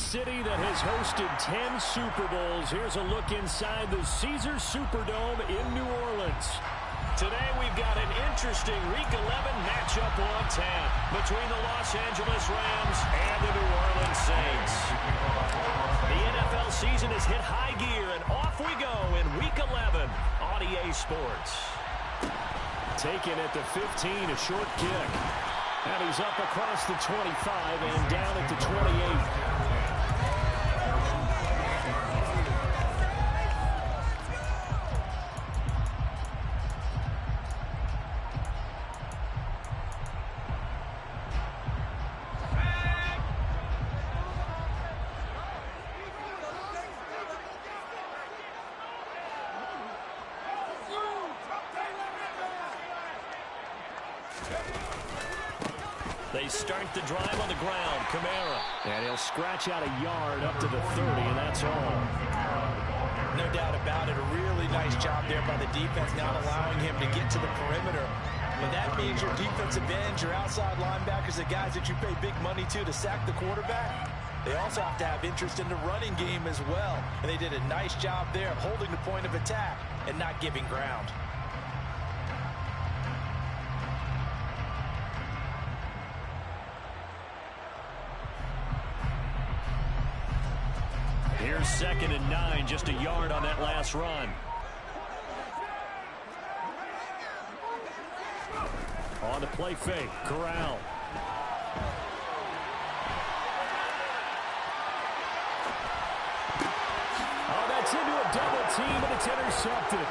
city that has hosted 10 Super Bowls. Here's a look inside the Caesars Superdome in New Orleans. Today we've got an interesting Week 11 matchup on tap between the Los Angeles Rams and the New Orleans Saints. The NFL season has hit high gear, and off we go in Week 11 on EA Sports. Taken at the 15, a short kick. And he's up across the 25 and down at the 28. They start the drive on the ground. Kamara. And he'll scratch out a yard up to the 30, and that's all. No doubt about it. A really nice job there by the defense, not allowing him to get to the perimeter. But that means your defensive ends, your outside linebackers, the guys that you pay big money to sack the quarterback, they also have to have interest in the running game as well. And they did a nice job there of holding the point of attack and not giving ground. Here's 2nd and 9, just a yard on that last run. On the play fake, Corral. Oh, that's into a double team, and it's intercepted.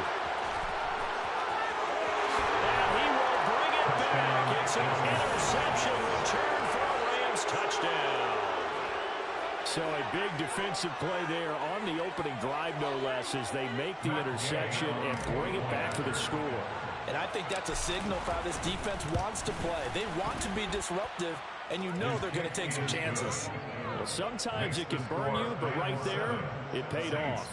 And he will bring it back. It's an interception return for a Rams touchdown. So a big defensive play there on the opening drive, no less, as they make the interception and bring it back to the score. And I think that's a signal for how this defense wants to play. They want to be disruptive, and you know they're going to take some chances. Well, sometimes it can burn you, but right there, it paid off.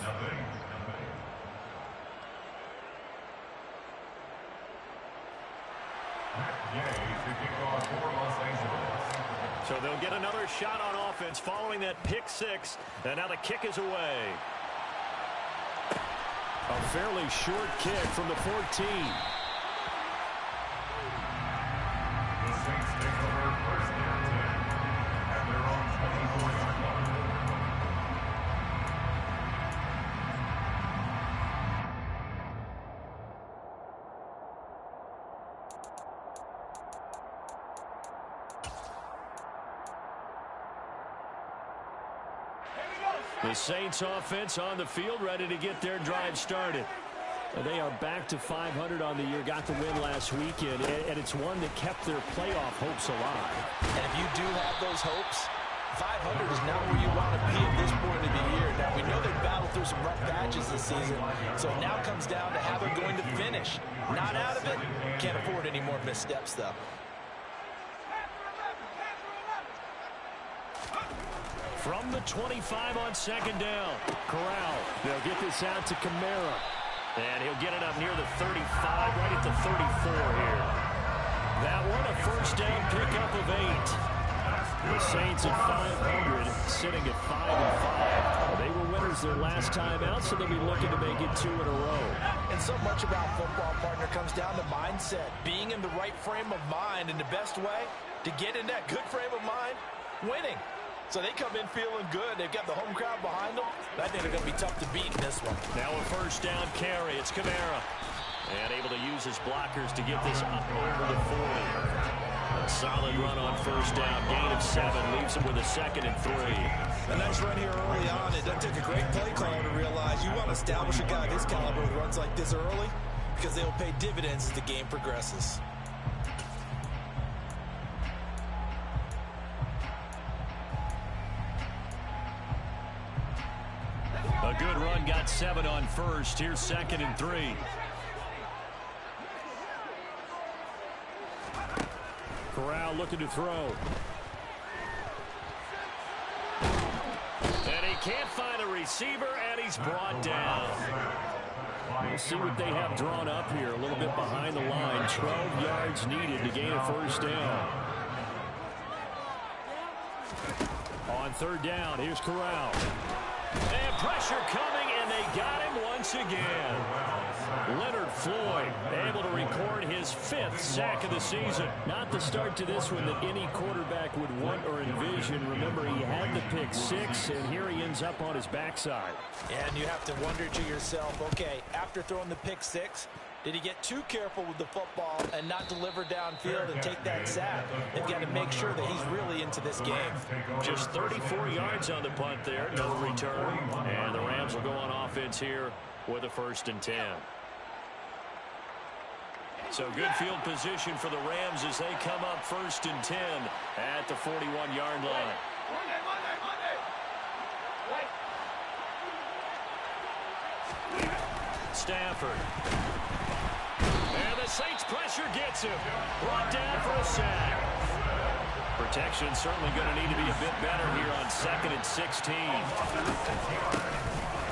So they'll get another shot on offense following that pick six. And now the kick is away. A fairly short kick from the 14. The Saints take over first down at their own 24-yard line. The Saints offense on the field, ready to get their drive started. They are back to 500 on the year, got the win last weekend, and it's one that kept their playoff hopes alive. And if you do have those hopes, 500 is not where you want to be at this point of the year. Now, we know they've battled through some rough patches this season, so it now comes down to how they're going to finish. Not out of it, can't afford any more missteps, though. From the 25 on 2nd down, Corral. They'll get this out to Kamara. And he'll get it up near the 35, right at the 34 here. That one, a first down pickup of 8. The Saints at 500, sitting at 5-5. They were winners their last time out, so they'll be looking to make it 2 in a row. And so much about football, partner, comes down to mindset. Being in the right frame of mind, and the best way to get in that good frame of mind, winning. So they come in feeling good. They've got the home crowd behind them. I think they're going to be tough to beat in this one. Now a first down carry. It's Kamara. And able to use his blockers to get this up over the 40. A solid run on first down. Gain of 7. Leaves him with a 2nd and 3. A nice run here early on. It doesn't take a great play caller to realize you want to establish a guy this caliber with runs like this early, because they'll pay dividends as the game progresses. A good run, got 7 on first. Here's 2nd and 3. Corral looking to throw. And he can't find a receiver, and he's brought down. We'll see what they have drawn up here. A little bit behind the line. 12 yards needed to gain a first down. On third down, here's Corral. And pressure coming, and they got him once again. Leonard Floyd able to record his 5th sack of the season. Not the start to this one that any quarterback would want or envision. Remember, he had the pick 6, and here he ends up on his backside. And you have to wonder to yourself, okay, after throwing the pick 6, did he get too careful with the football and not deliver downfield and take that sack? They've got to make sure that he's really into this game. Just 34 yards on the punt there, no return. And the Rams will go on offense here with a 1st and 10. So good field position for the Rams as they come up 1st and 10 at the 41-yard line. Stafford. And the Saints pressure gets him. Brought down for a sack. Protection certainly going to need to be a bit better here on 2nd and 16.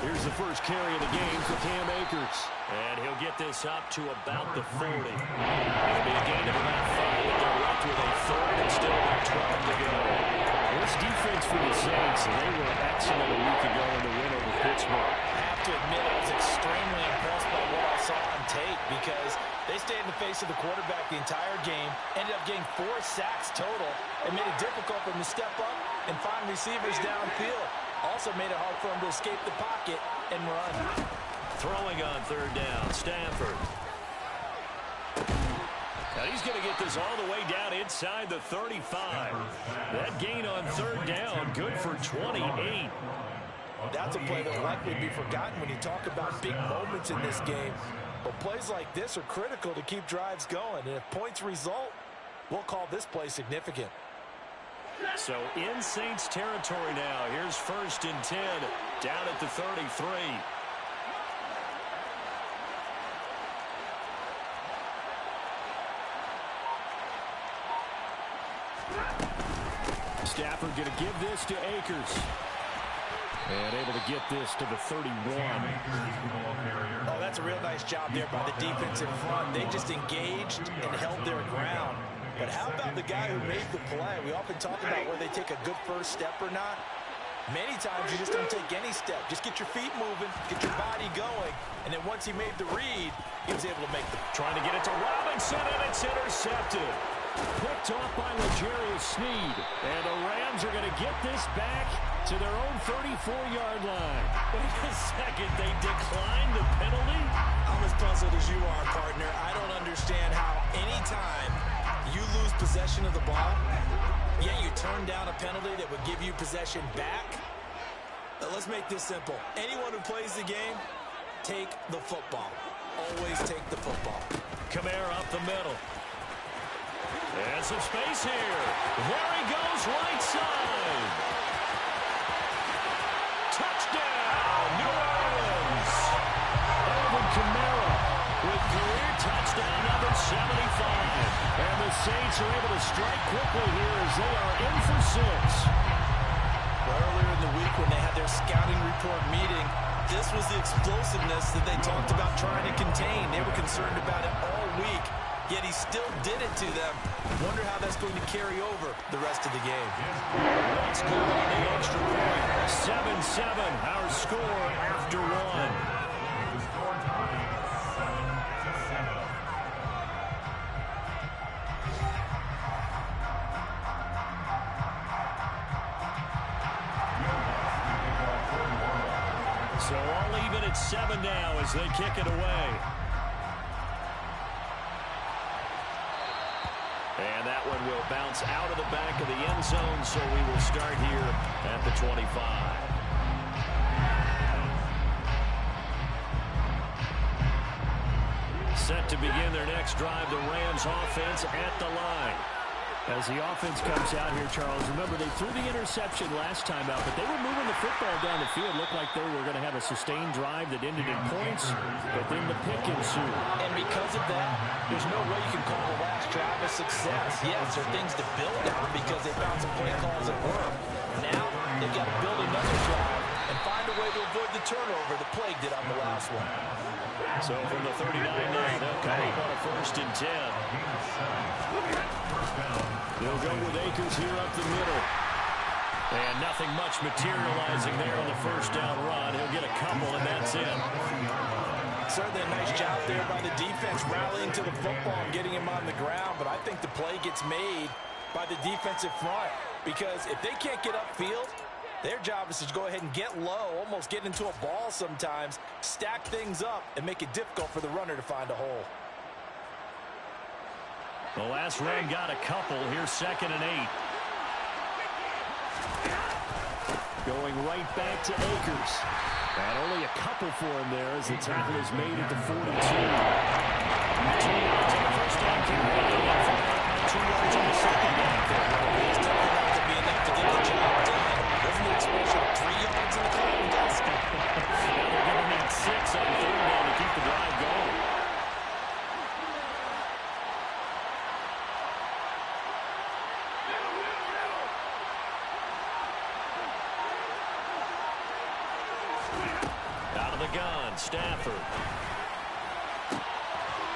Here's the first carry of the game for Cam Akers. And he'll get this up to about the 40. It'll be a gain of about 5, but they're left with a 3rd and still about 12 to go. This defense for the Saints, they were excellent a week ago in the win over Pittsburgh. I have to admit, I was extremely impressed by what I saw on tape because they stayed in the face of the quarterback the entire game, ended up getting 4 sacks total, and made it difficult for him to step up and find receivers downfield. Also made it hard for him to escape the pocket and run. Throwing on 3rd down, Stafford. Now he's going to get this all the way down inside the 35. That gain on 3rd down, good for 28. That's a play that will likely be forgotten when you talk about big moments in this game. But plays like this are critical to keep drives going. And if points result, we'll call this play significant. So in Saints territory now. Here's 1st and 10 down at the 33. Stafford going to give this to Akers. And able to get this to the 31. Oh, that's a real nice job there by the defense in front. They just engaged and held their ground. But how about the guy who made the play? We often talk about whether they take a good first step or not. Many times you just don't take any step. Just get your feet moving, get your body going, and then once he made the read, he was able to make the... Trying to get it to Robinson, and it's intercepted. Picked off by L'Jarius Sneed. And the Rams are going to get this back to their own 34-yard line. Wait a second, they declined the penalty? I'm as puzzled as you are, partner. I don't understand how anytime you lose possession of the ball, yet you turn down a penalty that would give you possession back. Let's make this simple. Anyone who plays the game, take the football. Always take the football. Kamara up the middle. And some space here. There he goes, right side. Touchdown, New Orleans. Alvin Kamara with career touchdown number 75. And the Saints are able to strike quickly here as they are in for 6. Earlier in the week when they had their scouting report meeting, this was the explosiveness that they talked about trying to contain. They were concerned about it all week, yet he still did it to them. Wonder how that's going to carry over the rest of the game. Let's go on the extra point. 7-7, our score after 1. So all even at 7 now as they kick it away. And that one will bounce out of the back of the end zone, so we will start here at the 25. Set to begin their next drive, the Rams offense at the line. As the offense comes out here, Charles, remember they threw the interception last time out, but they were moving the football down the field. Looked like they were going to have a sustained drive that ended in points, but then the pick ensued. And because of that, there's no way you can call the last drive a success. Yes, there are things to build on because they found some play calls that work. Now, they've got to build another drive and find a way to avoid the turnover the plague did on the last one. So from the 39 now, they'll come up on a 1st and 10. They'll go with Akers here up the middle. And nothing much materializing there on the first down run. He'll get a couple, and that's it. Certainly a nice job there by the defense rallying to the football and getting him on the ground. But I think the play gets made by the defensive front, because if they can't get upfield, their job is to go ahead and get low, almost get into a ball sometimes, stack things up, and make it difficult for the runner to find a hole. The last run got a couple. Here's 2nd and 8. Going right back to Akers. And only a couple for him there as the tackle is made at the 42. 2 yards on the first down carry. 2 yards on the second down carry. It's definitely not going to be enough to get the job done. Wasn't the expression 3 yards in the clock desk? Now they're giving that 6 on 3rd down to keep the drive going. Stafford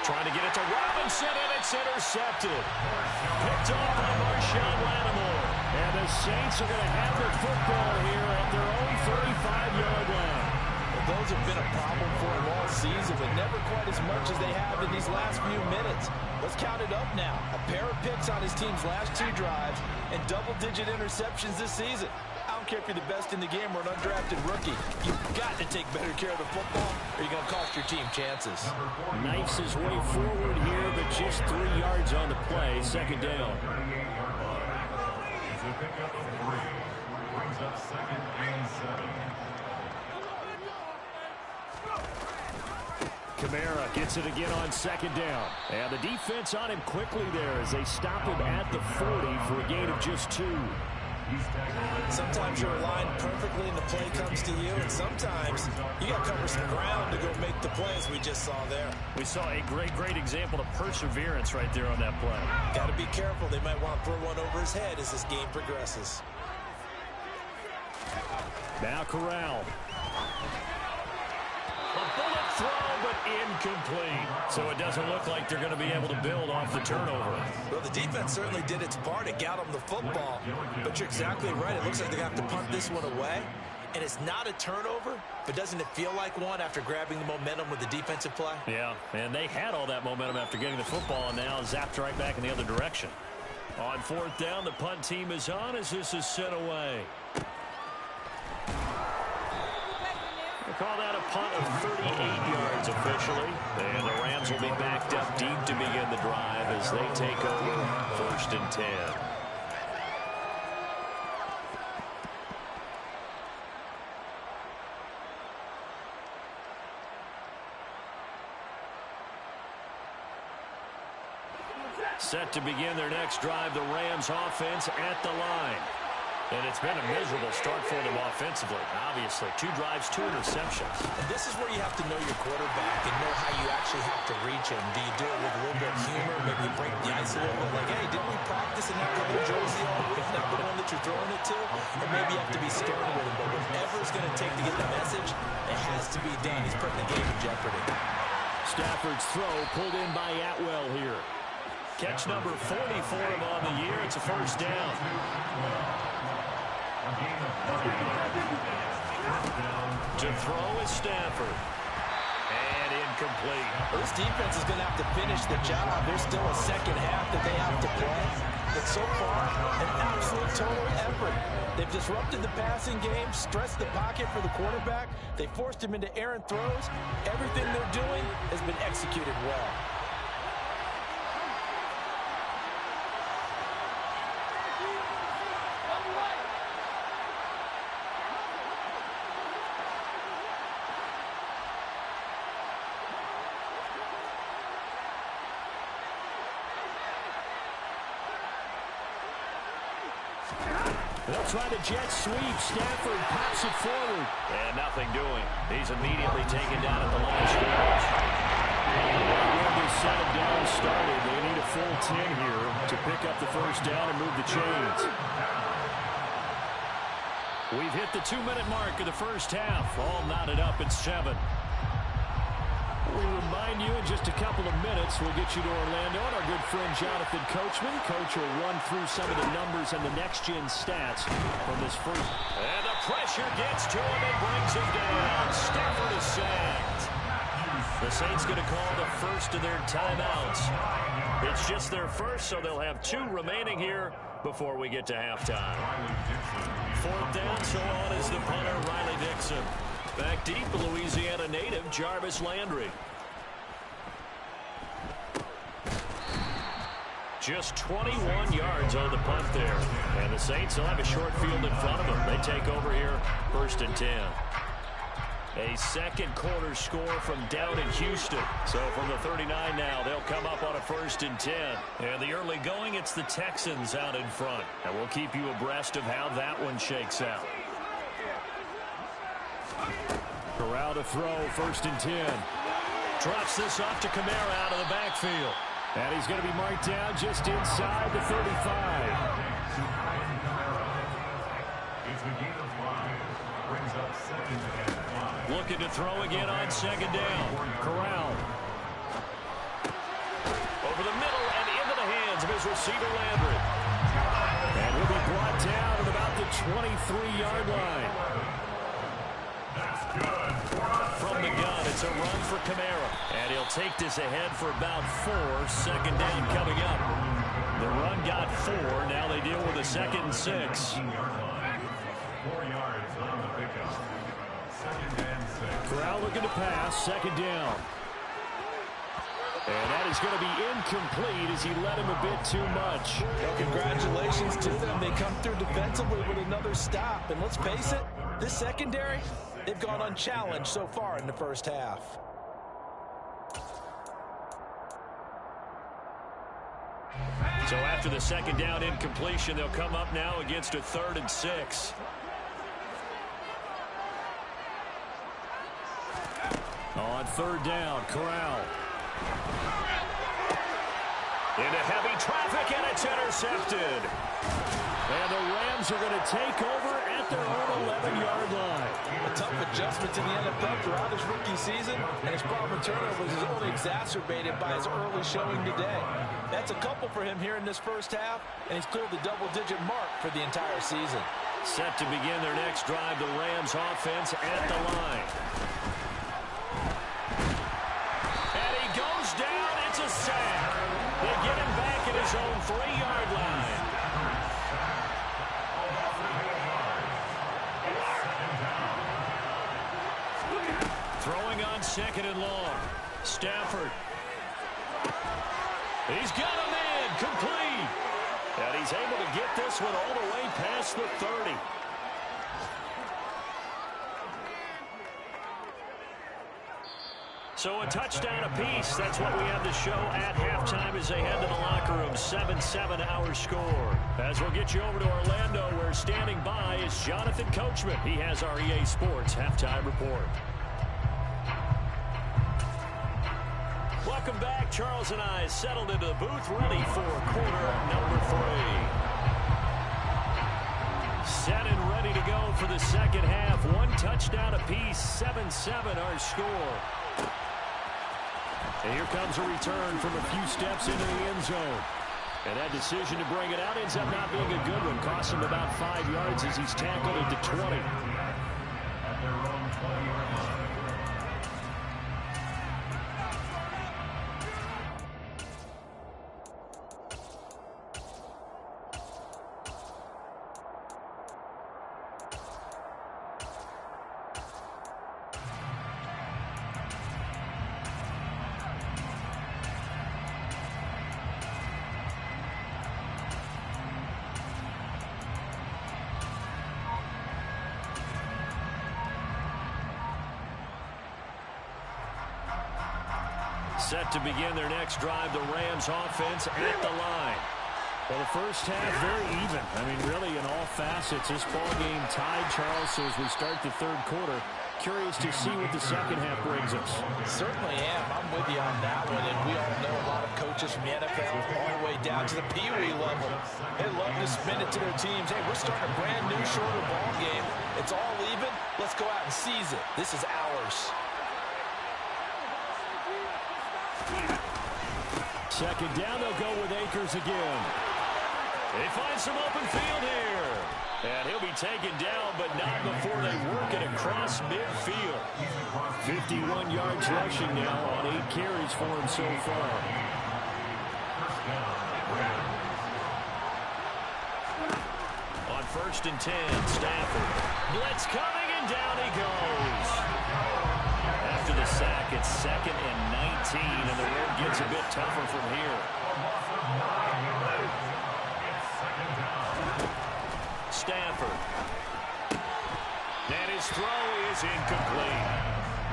trying to get it to Robinson, and it's intercepted. Picked off by Marshawn Lattimore. And the Saints are going to have the football here at their own 35-yard line. Well, those have been a problem for them all season, but never quite as much as they have in these last few minutes. Let's count it up now. A pair of picks on his team's last 2 drives and double-digit interceptions this season. I don't care if you're the best in the game or an undrafted rookie. You've got to take better care of the football or you're going to cost your team chances. Knifes his way forward here, but just 3 yards on the play. 2nd down. It's a pickup of 3. Brings up 2nd and 7. Kamara gets it again on 2nd down. And the defense on him quickly there as they stop him at the 40 for a gain of just 2. Sometimes you're aligned perfectly and the play comes to you, and sometimes you got to cover some ground to go make the play, as we just saw there. We saw a great example of perseverance right there on that play. Got to be careful. They might want to throw one over his head as this game progresses. Now Corral. A bullet throw, but incomplete. So it doesn't look like they're going to be able to build off the turnover. Well, the defense certainly did its part to get them the football. But you're exactly right. It looks like they have to punt this one away. And it's not a turnover, but doesn't it feel like one after grabbing the momentum with the defensive play? Yeah, and they had all that momentum after getting the football, and now zapped right back in the other direction. On 4th down, the punt team is on as this is sent away. Call that a punt of 38 yards officially. And the Rams will be backed up deep to begin the drive as they take over 1st and 10. Set to begin their next drive, the Rams offense at the line. And it's been a miserable start for them offensively. Obviously, 2 drives, 2 interceptions. And this is where you have to know your quarterback and know how you actually have to reach him. Do you do it with a little bit of humor? Maybe you break the ice a little bit. Like, hey, didn't we practice in that little jersey all week? Not the one that you're throwing it to? Or maybe you have to be stern with him. But whatever it's going to take to get the message, it has to be done. He's putting the game in jeopardy. Stafford's throw pulled in by Atwell here. Catch number 40 for him on the year. It's a 1st down. To throw is Stafford. And incomplete. Well, this defense is going to have to finish the job. There's still a second half that they have to play. But so far, an absolute total effort. They've disrupted the passing game, stressed the pocket for the quarterback. They forced him into errant throws. Everything they're doing has been executed well. They'll try to jet sweep. Stafford pops it forward. And nothing doing. He's immediately taken down at the line of scrimmage. When this second down started, they need a full 10 here to pick up the 1st down and move the chains. We've hit the 2-minute mark of the 1st half. All knotted up at 7. we remind you in just a couple of minutes, we'll get you to Orlando and our good friend Jonathan Coachman. Coach will run through some of the numbers and the next-gen stats from this first. And the pressure gets to him and brings him down. Stafford is sacked. The Saints going to call the first of their timeouts. It's just their first, so they'll have 2 remaining here before we get to halftime. 4th down, so on is the punter, Riley Dixon. Back deep, Louisiana native Jarvis Landry. Just 21 yards on the punt there. And the Saints will have a short field in front of them. They take over here, 1st and 10. A second quarter score from down in Houston. So from the 39 now, they'll come up on a 1st and 10. And the early going, it's the Texans out in front. And we'll keep you abreast of how that one shakes out. Corral to throw, 1st and 10. Drops this off to Kamara out of the backfield. And he's going to be marked down just inside the 35. Looking to throw again on 2nd down. Corral. Over the middle and into the hands of his receiver, Landry. And will be brought down at about the 23-yard line. From the gun, it's a run for Kamara. And he'll take this ahead for about 4. 2nd down coming up. The run got 4. Now they deal with a 2nd and 6. 4 yards on the pickup. 2nd and 6. Corral looking to pass. 2nd down. And that is going to be incomplete as he led him a bit too much. Well, congratulations to them. They come through defensively with another stop. And let's face it, this secondary, they've gone unchallenged so far in the first half. So after the 2nd down incompletion, they'll come up now against a 3rd and 6. On 3rd down, Corral. Into heavy traffic, and it's intercepted. And the Rams are going to take over at their own 11-yard line. A tough adjustment to the NFL throughout his rookie season, and his problem turnovers is only exacerbated by his early showing today. That's a couple for him here in this first half, and he's cleared the double-digit mark for the entire season. Set to begin their next drive, the Rams offense at the line. And he goes down. It's a sack. They get him back at his own 3-yard line. Throwing on 2nd and long. Stafford. He's got him in. Complete. And he's able to get this one all the way past the 30. So a touchdown apiece. That's what we have to show at halftime as they head to the locker room. 7-7 our score. As we'll get you over to Orlando, where standing by is Jonathan Coachman. He has our EA Sports halftime report. Welcome back. Charles and I settled into the booth, ready for quarter number 3. Set and ready to go for the second half. 1 touchdown apiece. 7-7 our score. And here comes a return from a few steps into the end zone. And that decision to bring it out ends up not being a good one. Costs him about 5 yards as he's tackled at the 20. At their own 20-yard line. Set to begin their next drive, the Rams offense at the line. Well, the first half very even. I mean, really in all facets, this ball game tied, Charles. So as we start the 3rd quarter, curious to see what the second half brings us. Certainly am. I'm with you on that one. And we all know a lot of coaches from the NFL all the way down to the Pee Wee level. They love to spin it to their teams. Hey, we're starting a brand new shorter ball game. It's all even. Let's go out and seize it. This is ours. second down, they'll go with Akers again. They find some open field here. And he'll be taken down, but not before they work it across midfield. 51 yards rushing now on 8 carries for him so far. On 1st and 10, Stafford. Blitz coming, and down he goes. After the sack, it's 2nd and 19, and the road gets a bit tougher from here. Stafford. And his throw is incomplete.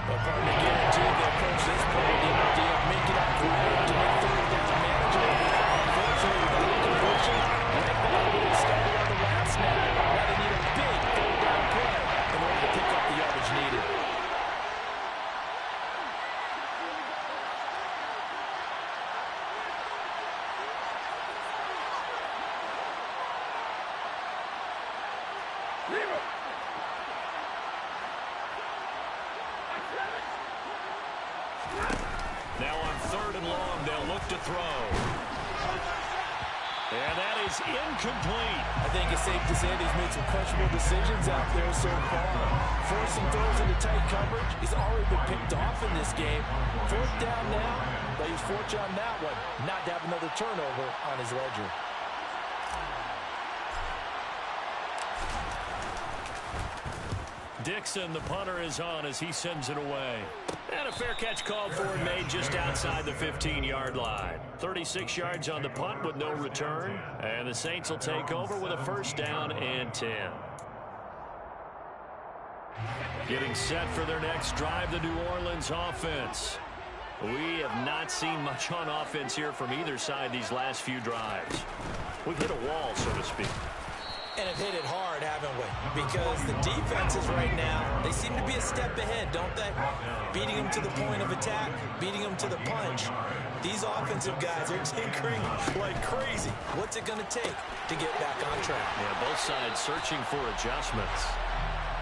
But partner, guaranteed the approach this play to make it out quick to make 3rd down manageable. Unfortunately, with that incompletion, Greg Baldwin started on the last snap. Now they need a big 3rd down play in order to pick up the yardage needed. Now on 3rd and long, they'll look to throw. And that is incomplete. I think it's safe to say that he's made some questionable decisions out there so far. Forcing throws into tight coverage. He's already been picked off in this game. 4th down now, but he's fortunate on that one, not to have another turnover on his ledger. Dixon, the punter, is on as he sends it away. And a fair catch called for and made just outside the 15-yard line. 36 yards on the punt with no return. And the Saints will take over with a 1st down and 10. Getting set for their next drive, the New Orleans offense. We have not seen much on offense here from either side these last few drives. We've hit a wall, so to speak. And have hit it hard, haven't we? Because the defenses right now, they seem to be a step ahead, don't they? Beating them to the point of attack, beating them to the punch. These offensive guys are tinkering like crazy. What's it going to take to get back on track? Yeah, both sides searching for adjustments.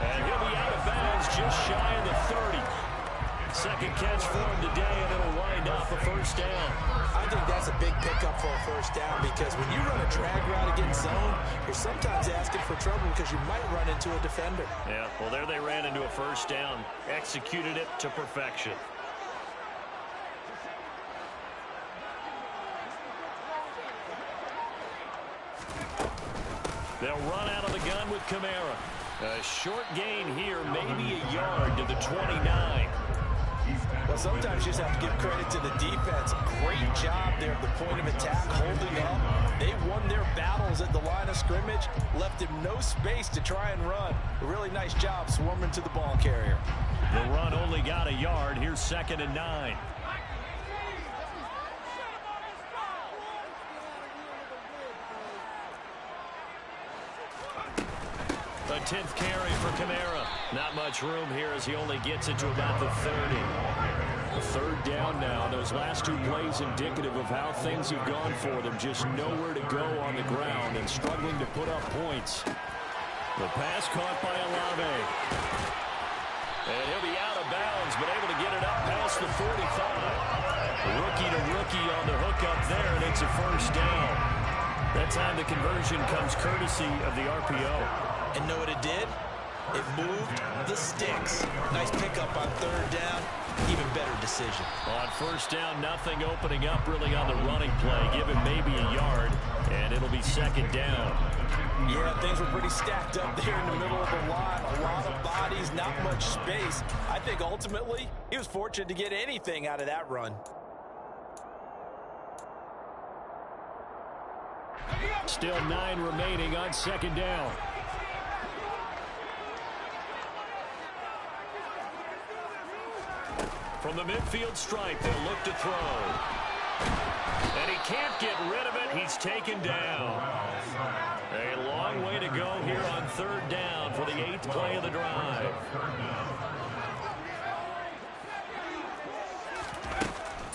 And he'll be out of bounds just shy of the 30. Second catch for him today, and it'll wind up a 1st down. I think that's a big pickup for a 1st down because when you run a drag route against zone, you're sometimes asking for trouble because you might run into a defender. Yeah, well, there they ran into a 1st down. Executed it to perfection. They'll run out of the gun with Kamara. A short gain here, maybe a yard to the 29. Well, sometimes you just have to give credit to the defense. Great job there at the point of attack, holding up. They won their battles at the line of scrimmage, left him no space to try and run. A really nice job swarming to the ball carrier. The run only got a yard. Here's 2nd and 9. A 10th carry for Kamara. Not much room here as he only gets it to about the 30. A 3rd down now. Those last 2 plays indicative of how things have gone for them. Just nowhere to go on the ground and struggling to put up points. The pass caught by Olave. And he'll be out of bounds, but able to get it up past the 45. Rookie to rookie on the hook up there, and it's a 1st down. That time the conversion comes courtesy of the RPO. And know what it did? It moved the sticks. Nice pickup on 3rd down. Even better decision. On 1st down, nothing opening up really on the running play. Give him maybe a yard, and it'll be 2nd down. Yeah, things were pretty stacked up there in the middle of the line. A lot of bodies, not much space. I think ultimately he was fortunate to get anything out of that run. Still 9 remaining on 2nd down. From the midfield stripe, they'll look to throw. And he can't get rid of it. He's taken down. A long way to go here on 3rd down for the 8th play of the drive.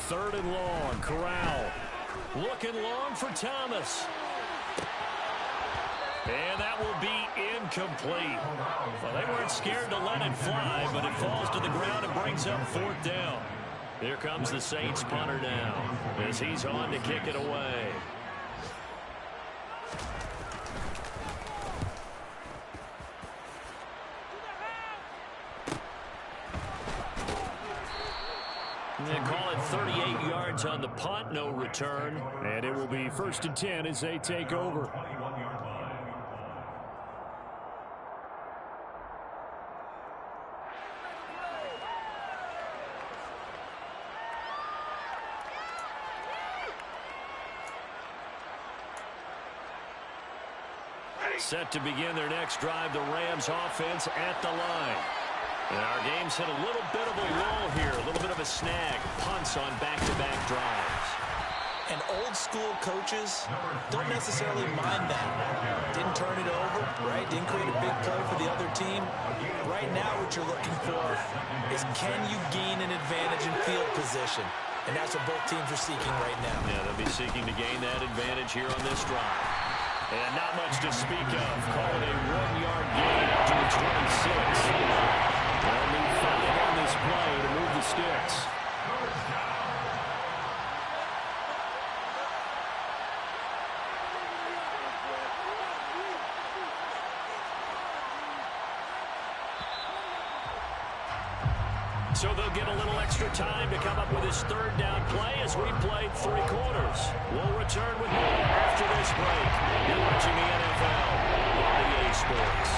3rd and long, Corral. Looking long for Thomas. And that will be incomplete. Well, they weren't scared to let it fly, but it falls to the ground and brings up 4th down. Here comes the Saints punter now as he's on to kick it away. They call it 38 yards on the punt, no return. And it will be 1st and 10 as they take over. Set to begin their next drive, the Rams offense at the line. And our game's hit a little bit of a lull here, a little bit of a snag. Punts on back-to-back drives. And old-school coaches don't necessarily mind that. Didn't turn it over, right? Didn't create a big play for the other team. Right now what you're looking for is can you gain an advantage in field position? And that's what both teams are seeking right now. Yeah, they'll be seeking to gain that advantage here on this drive. And not much to speak of. Call it a 1-yard gain to the 26. They'll need 5 on this play to move the sticks. So they'll get a little extra time to come up with his 3rd down play as we played 3 quarters. We'll return with more after this break. You're watching the NFL on EA Sports.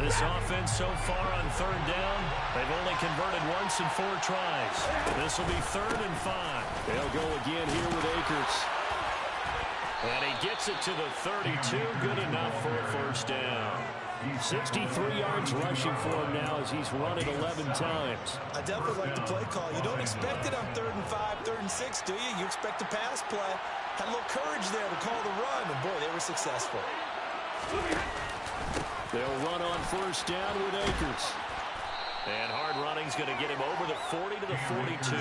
This offense so far on 3rd down, they've only converted once in 4 tries. This will be 3rd and 5. They'll go again here with Akers. And he gets it to the 32. Good enough for a 1st down. 63 yards rushing for him now as he's run it 11 times. I definitely like the play call. You don't expect it on 3rd and 5, 3rd and 6, do you? You expect a pass play. Had a little courage there to call the run, and boy, they were successful. They'll run on 1st down with Akers. And hard running's going to get him over the 40 to the 42.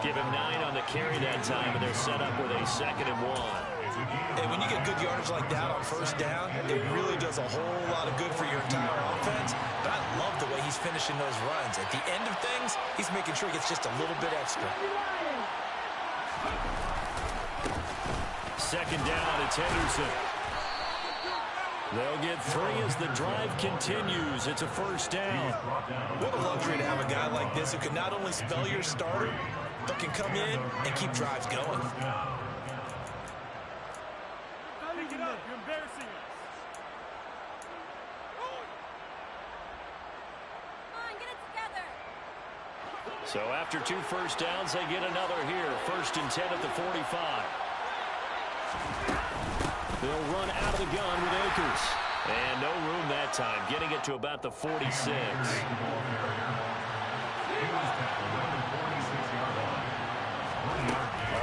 Give him 9 on the carry that time, and they're set up with a 2nd and 1. And when you get good yardage like that on 1st down, it really does a whole lot of good for your entire offense. But I love the way he's finishing those runs. At the end of things, he's making sure he gets just a little bit extra. 2nd down, it's Henderson. They'll get 3 as the drive continues. It's a 1st down. What a luxury to have a guy like this who can not only spell your starter, but can come in and keep drives going. Pick it up. You're embarrassing us. Come on, get it together. So after 2 1st downs, they get another here. 1st and 10 at the 45. They'll run out of the gun with Akers. And no room that time, getting it to about the 46.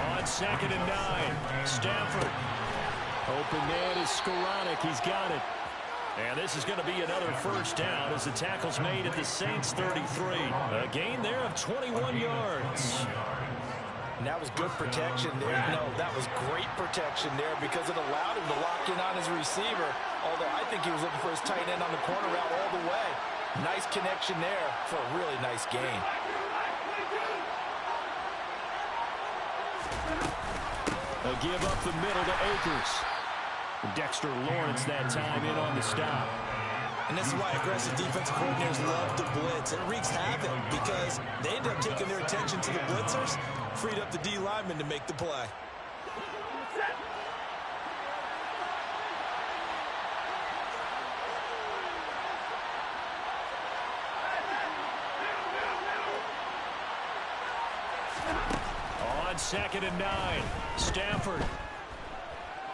On 2nd and 9, Stafford. Open man is Skoranek. He's got it. And this is going to be another 1st down as the tackle's made at the Saints 33. A gain there of 21 yards. And that was good protection there. No, that was great protection there because it allowed him to lock in on his receiver. Although I think he was looking for his tight end on the corner route all the way. Nice connection there for a really nice gain. A give up the middle to Akers. Dexter Lawrence that time in on the stop. And this is why aggressive defensive coordinators love to blitz. It wreaks havoc because they end up taking their attention to the blitzers, freed up the D lineman to make the play. On 2nd and 9, Stafford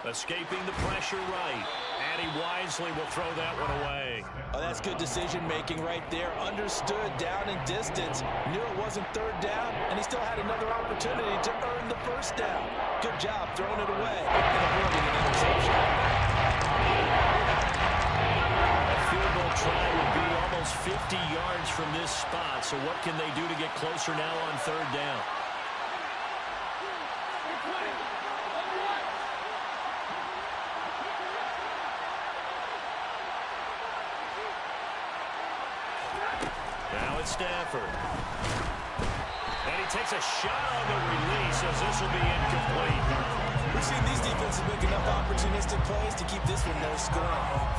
escaping the pressure right. And he wisely will throw that one away. Oh, that's good decision-making right there. Understood down in distance. Knew it wasn't 3rd down, and he still had another opportunity to earn the 1st down. Good job throwing it away and avoiding an interception. A field goal try would be almost almost 50 yards from this spot. So what can they do to get closer now on third down? Now it's Stafford. And he takes a shot on the release as this will be incomplete. We've seen these defenses make enough opportunistic plays to keep this one low scoring.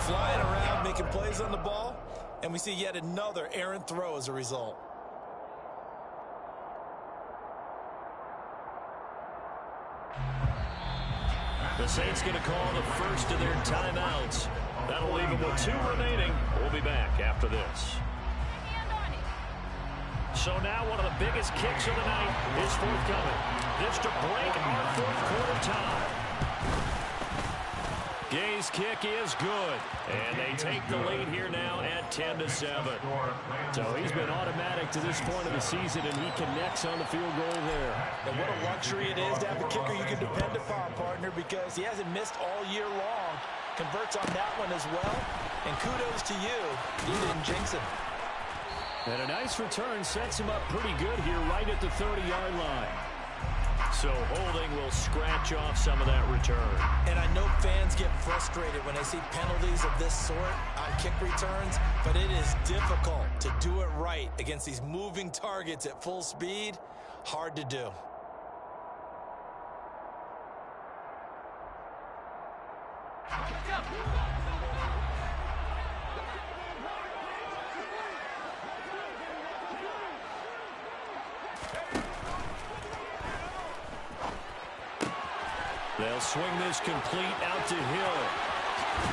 Flying around, making plays on the ball, and we see yet another errant throw as a result. The Saints going to call the first of their timeouts. That'll leave them with 2 remaining. We'll be back after this. So now one of the biggest kicks of the night is forthcoming. This to break our fourth quarter tie. Gay's kick is good. And they take the lead here now at 10-7. So he's been automatic to this point of the season, and he connects on the field goal there. And what a luxury it is to have a kicker you can depend upon, partner, because he hasn't missed all year long. Converts on that one as well. And kudos to you. You didn't jinx him. And a nice return sets him up pretty good here right at the 30-yard line. So holding will scratch off some of that return. And I know fans get frustrated when they see penalties of this sort on kick returns, but it is difficult to do it right against these moving targets at full speed. Hard to do. They'll swing this complete out to Hill.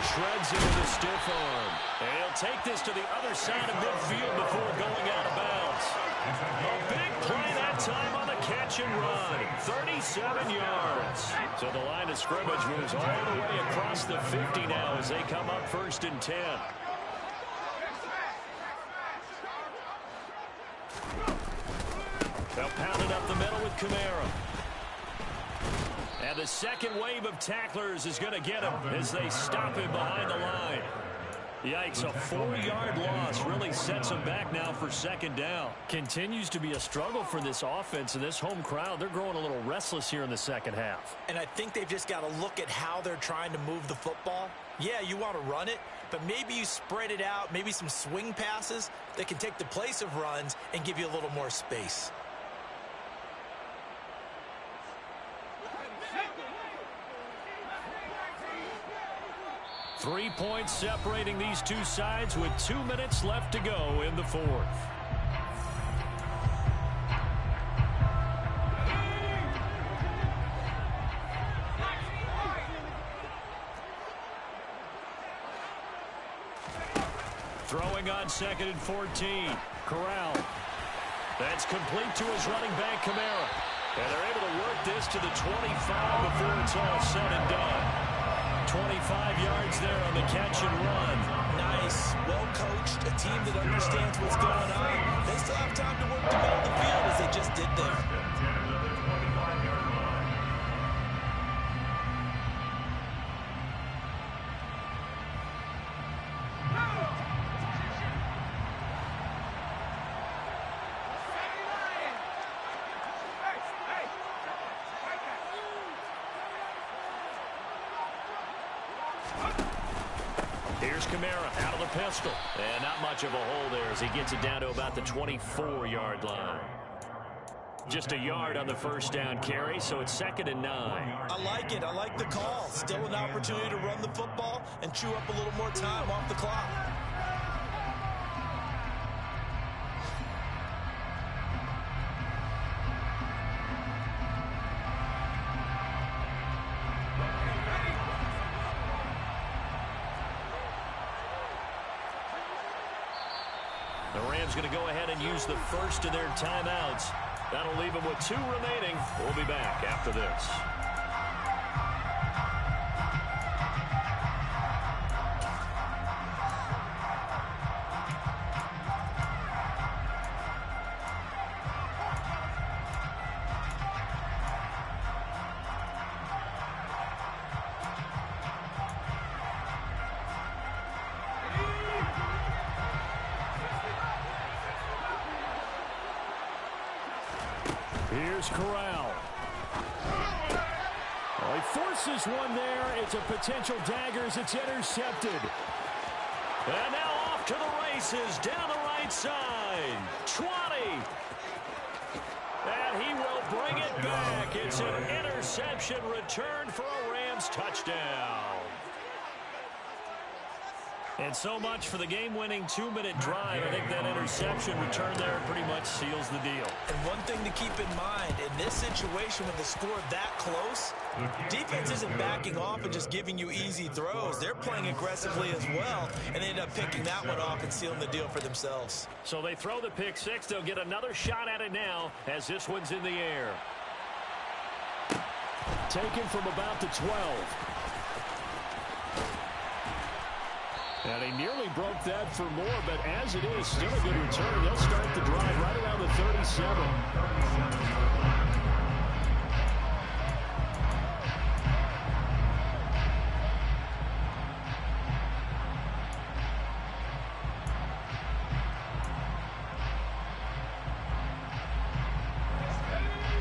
Shreds into the stiff arm. And he'll take this to the other side of midfield before going out of bounds. A big play that time on the catch and run. 37 yards. So the line of scrimmage moves all the way across the 50 now as they come up 1st and 10. They'll pound it up the middle with Kamara. And the second wave of tacklers is going to get him as they stop him behind the line. Yikes, a 4-yard loss really sets them back now for 2nd down. Continues to be a struggle for this offense and this home crowd. They're growing a little restless here in the second half. And I think they've just got to look at how they're trying to move the football. Yeah, you want to run it, but maybe you spread it out, maybe some swing passes that can take the place of runs and give you a little more space. Three points separating these two sides with 2 minutes left to go in the 4th. Throwing on 2nd and 14. Corral. That's complete to his running back, Kamara. And they're able to work this to the 25 before it's all said and done. 25 yards there on the catch and run. Nice, well coached, a team that understands what's going on. They still have time to work the middle of the field as they just did there. Here's Kamara out of the pistol. And not much of a hole there as he gets it down to about the 24-yard line. Just a yard on the first down carry, so it's 2nd and 9. I like it. I like the call. Still an opportunity to run the football and chew up a little more time off the clock. The Rams going to go ahead and use the first of their timeouts. That'll leave them with 2 remaining. We'll be back after this. Here's Corral. Oh, he forces one there. It's a potential dagger as it's intercepted. And now off to the races down the right side. 20. And he will bring it back. It's an interception returned for a Rams touchdown. And so much for the game-winning 2-minute drive. I think that interception return there pretty much seals the deal. And one thing to keep in mind, in this situation with the score that close, defense isn't backing off and just giving you easy throws. They're playing aggressively as well, and they end up picking that one off and sealing the deal for themselves. So they throw the pick six. They'll get another shot at it now as this one's in the air. Taken from about the 12. And he nearly broke that for more, but as it is, still a good return. They'll start the drive right around the 37.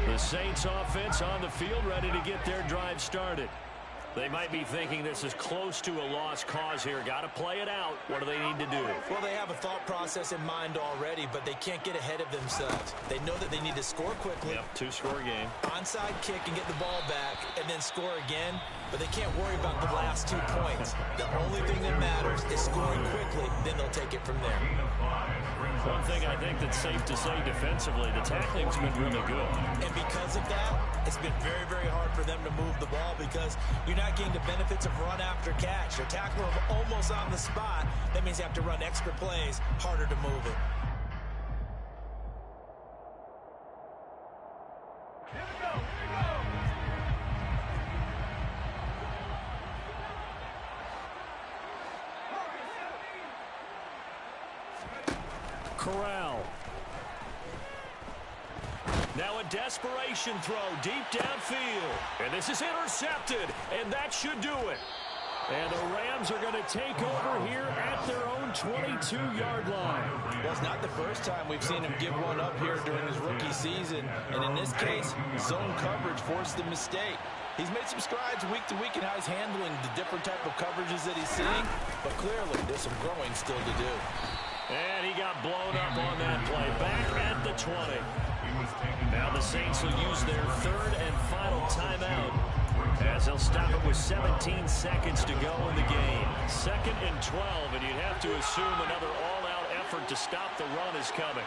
The Saints offense on the field, ready to get their drive started. They might be thinking this is close to a lost cause here. Got to play it out. What do they need to do? Well, they have a thought process in mind already, but they can't get ahead of themselves. They know that they need to score quickly. Yep, two-score game. Onside kick and get the ball back and then score again, but they can't worry about the last 2 points. The only thing that matters is scoring quickly, then they'll take it from there. One thing I think that's safe to say defensively, the tackling's been really good. And because of that, it's been very, very hard for them to move the ball because you're not getting the benefits of run after catch. You're tackling them almost on the spot. That means you have to run extra plays, harder to move it. Corral. Now a desperation throw deep downfield. And this is intercepted, and that should do it. And the Rams are going to take over here at their own 22-yard line. Well, it's not the first time we've seen him give one up here during his rookie season. And in this case, zone coverage forced the mistake. He's made some strides week to week in how he's handling the different type of coverages that he's seeing. But clearly, there's some growing still to do. And he got blown up on that play. Back at the 20. Now the Saints will use their third and final timeout as they'll stop it with 17 seconds to go in the game. 2nd and 12, and you'd have to assume another all-out effort to stop the run is coming.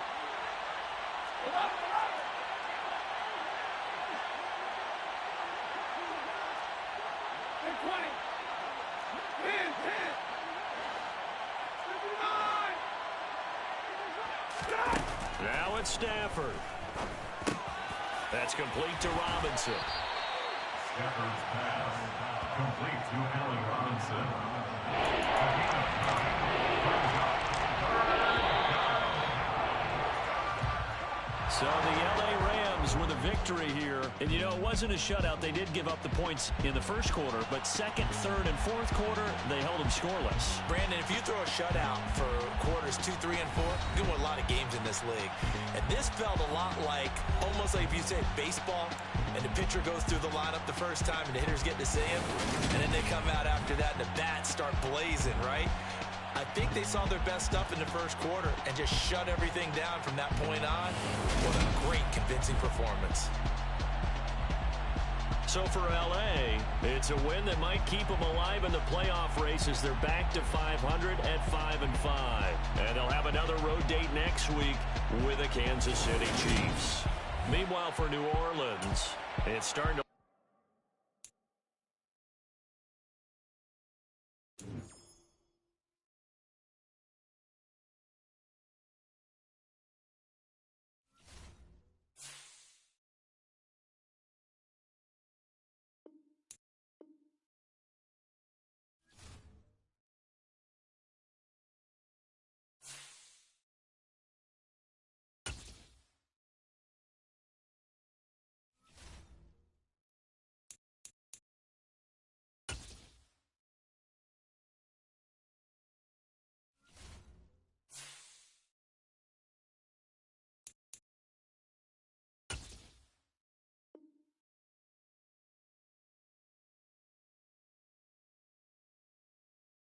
Now it's Stafford. That's complete to Robinson. Stafford's pass complete to Allen Robinson. So the LA Rams with a victory here. And, you know, it wasn't a shutout. They did give up the points in the first quarter, but second, third, and fourth quarter, they held them scoreless. Brandon, if you throw a shutout for quarters 2, 3, and 4, you win a lot of games in this league. And this felt a lot like, almost like if you say baseball, and the pitcher goes through the lineup the first time, and the hitters get to see him, and then they come out after that, and the bats start blazing, right? I think they saw their best stuff in the first quarter and just shut everything down from that point on. What a great, convincing performance. So for LA, it's a win that might keep them alive in the playoff race as they're back to 500 at 5-5. And they'll have another road date next week with the Kansas City Chiefs. Meanwhile, for New Orleans, it's starting to